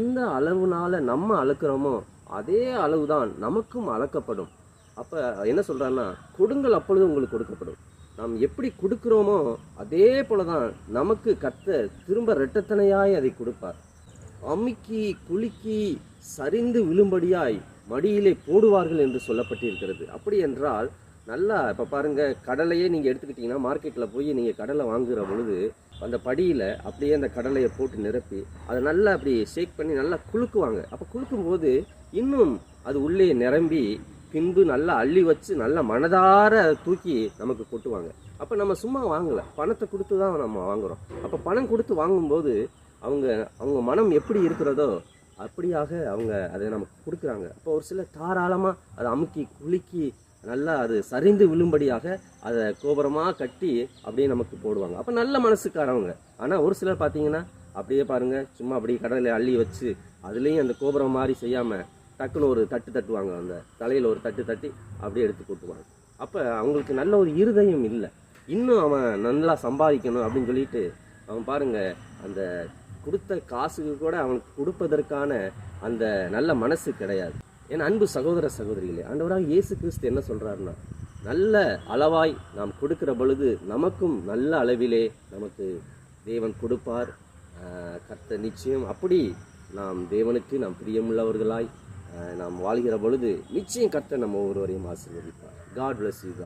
எந்த அளவுனால நம்ம அளக்குறோமோ அதே அளவுதான் நமக்கும் அளக்கப்படும். அப்ப என்ன சொல்றான்னா, கொடுங்கள் அப்பொழுது உங்களுக்கு கொடுக்கப்படும். நாம் எப்படி கொடுக்கிறோமோ அதே போலதான் நமக்கு கர்த்தர் திரும்ப இரட்டத்தனையாய் அதை கொடுப்பார். அமுக்கி குலுக்கி சரிந்து விழும்படியாய் மடியிலே போடுவார்கள் என்று சொல்லப்பட்டிருக்கிறது. அப்படி என்றால் நல்லா இப்போ பாருங்க, கடலையே நீங்கள் எடுத்துக்கிட்டிங்கன்னா மார்க்கெட்டில் போய் நீங்கள் கடலை வாங்குகிற பொழுது அந்த படியில் அப்படியே அந்த கடலையை போட்டு நிரப்பி அதை நல்லா அப்படி ஷேக் பண்ணி நல்லா குலுக்குவாங்க. அப்போ குலுக்கும்போது இன்னும் அது உள்ளே நிரம்பி பின்பு நல்லா அள்ளி வச்சு நல்லா மனதார தூக்கி நமக்கு கொட்டுவாங்க. அப்போ நம்ம சும்மா வாங்கலை, பணத்தை கொடுத்து தான் நம்ம வாங்குகிறோம். அப்போ பணம் கொடுத்து வாங்கும்போது அவங்க அவங்க மனம் எப்படி இருக்கிறதோ அப்படியாக அவங்க அதை நமக்கு கொடுக்குறாங்க. அப்போ ஒரு சில தாராளமாக அதை அமுக்கி குலுக்கி நல்லா அது சரிந்து விழும்படியாக அதை கோபுரமாக கட்டி அப்படியே நமக்கு போடுவாங்க. அப்போ நல்ல மனசுக்காரவங்க. ஆனால் ஒரு சிலர் பார்த்தீங்கன்னா அப்படியே பாருங்கள், சும்மா அப்படியே கடலை அள்ளி வச்சு அதுலேயும் அந்த கோபுரம் மாதிரி செய்யாமல் டக்குன்னு ஒரு தட்டு தட்டுவாங்க, அந்த தலையில் ஒரு தட்டு தட்டி அப்படியே எடுத்து கொட்டுவாங்க. அப்போ அவங்களுக்கு நல்ல ஒரு இருதயம் இல்லை. இன்னும் அவன் நல்லா சம்பாதிக்கணும் அப்படின்னு சொல்லிட்டு அவன் பாருங்கள், அந்த கொடுத்த காசுக்கு கூட அவனுக்கு கொடுப்பதற்கான அந்த நல்ல மனசு கிடையாது. ஏன்னா அன்பு சகோதர சகோதரிகளே, ஆண்டவராக இயேசு கிறிஸ்து என்ன சொல்கிறாருன்னா, நல்ல அளவாய் நாம் கொடுக்கிற பொழுது நமக்கும் நல்ல அளவிலே நமக்கு தேவன் கொடுப்பார். கர்த்தர் நிச்சயம் அப்படி நாம் தேவனுக்கு நாம் பிரியமுள்ளவர்களாய் நாம் வாழ்கிற பொழுது நிச்சயம் கர்த்தர் நம்ம ஒவ்வொருவரையும் ஆசீர்வதிப்பார். God bless you.